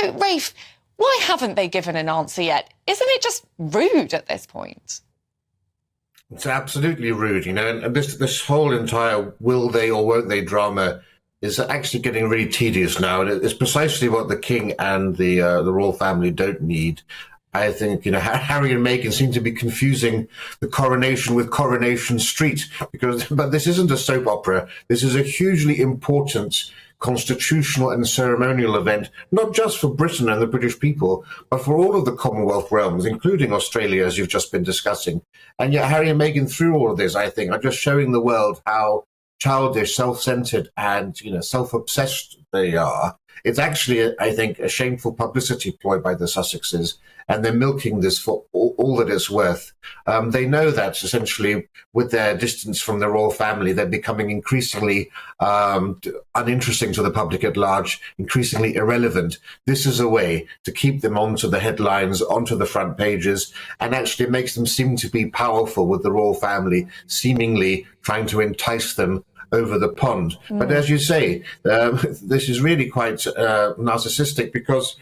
So, Rafe, why haven't they given an answer yet? Isn't it just rude at this point? It's absolutely rude, you know, and this whole entire will they or won't they drama is actually getting really tedious now. And it's precisely what the king and the royal family don't need. I think, you know, Harry and Meghan seem to be confusing the coronation with Coronation Street, but this isn't a soap opera. This is a hugely important constitutional and ceremonial event, not just for Britain and the British people, but for all of the Commonwealth realms, including Australia, as you've just been discussing. And yet Harry and Meghan, through all of this, I think, are just showing the world how childish, self-centered, and, you know, self-obsessed they are. It's actually, I think, a shameful publicity ploy by the Sussexes, and they're milking this for all that it's worth. They know that, essentially, with their distance from the royal family, they're becoming increasingly uninteresting to the public at large, increasingly irrelevant. This is a way to keep them onto the headlines, onto the front pages, and actually it makes them seem to be powerful with the royal family, seemingly trying to entice them over the pond. But as you say, this is really quite narcissistic, because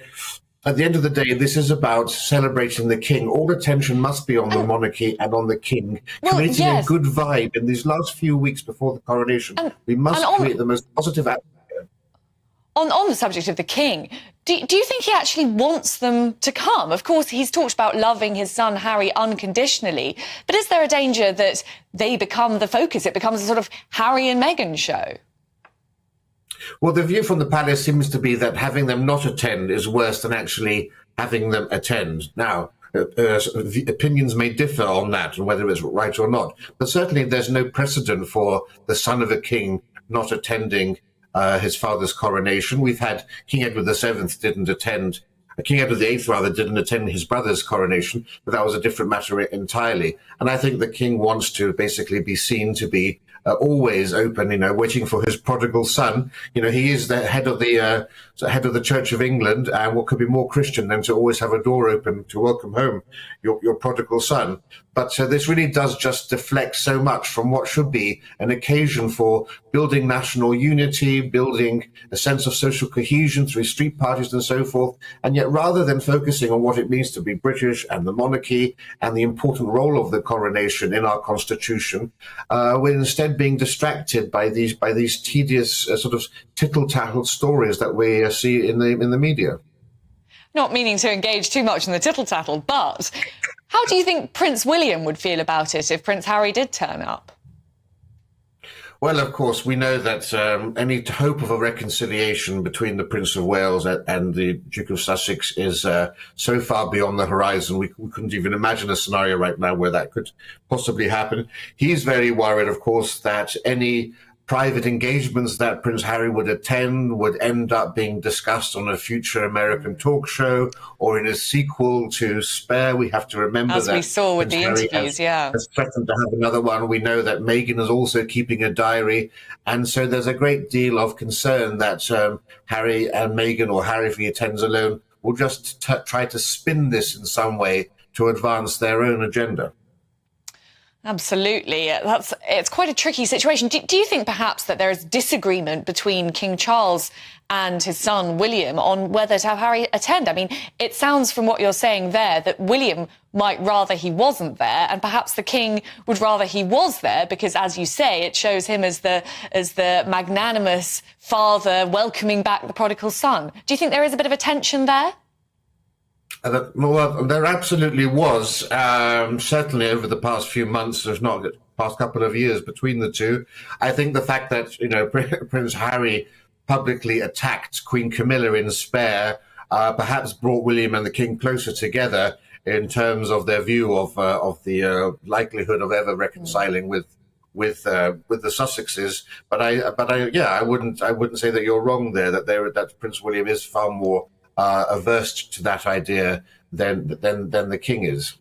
at the end of the day, this is about celebrating the king. All attention must be on the monarchy and on the king, creating a good vibe in these last few weeks before the coronation. We must create the most positive atmosphere. On the subject of the king, do you think he actually wants them to come? Of course, he's talked about loving his son Harry unconditionally, but is there a danger that they become the focus? It becomes a sort of Harry and Meghan show? Well, the view from the palace seems to be that having them not attend is worse than actually having them attend. Now, opinions may differ on that and whether it's right or not, but certainly there's no precedent for the son of a king not attending his father's coronation. We've had King Edward VII didn't attend, King Edward VIII rather didn't attend his brother's coronation, but that was a different matter entirely. And I think the king wants to basically be seen to be always open, you know, waiting for his prodigal son. You know, he is the head of the Church of England, and what could be more Christian than to always have a door open to welcome home your prodigal son? But this really does just deflect so much from what should be an occasion for building national unity, building a sense of social cohesion through street parties and so forth. And yet, rather than focusing on what it means to be British and the monarchy and the important role of the coronation in our constitution, we're instead being distracted by these tedious sort of tittle-tattle stories that we see in the media. Not meaning to engage too much in the tittle-tattle, but how do you think Prince William would feel about it if Prince Harry did turn up? Well, of course, we know that any hope of a reconciliation between the Prince of Wales and the Duke of Sussex is so far beyond the horizon. We couldn't even imagine a scenario right now where that could possibly happen. He's very worried, of course, that any private engagements that Prince Harry would attend would end up being discussed on a future American talk show or in a sequel to Spare. We have to remember that, as we saw with the interviews, has threatened to have another one. We know that Meghan is also keeping a diary, and so there's a great deal of concern that Harry and Meghan, or Harry if he attends alone, will just try to spin this in some way to advance their own agenda. Absolutely. It's quite a tricky situation. Do you think perhaps that there is disagreement between King Charles and his son William on whether to have Harry attend? I mean, it sounds from what you're saying there that William might rather he wasn't there, and perhaps the king would rather he was there because, as you say, it shows him as the magnanimous father welcoming back the prodigal son. Do you think there is a bit of a tension there? Well, there absolutely was, certainly over the past few months, if not the past couple of years, between the two. I think the fact that, you know, Prince Harry publicly attacked Queen Camilla in Spare perhaps brought William and the King closer together in terms of their view of the likelihood of ever reconciling with the Sussexes. But I wouldn't say that you're wrong there. That Prince William is far more averse to that idea than the king is.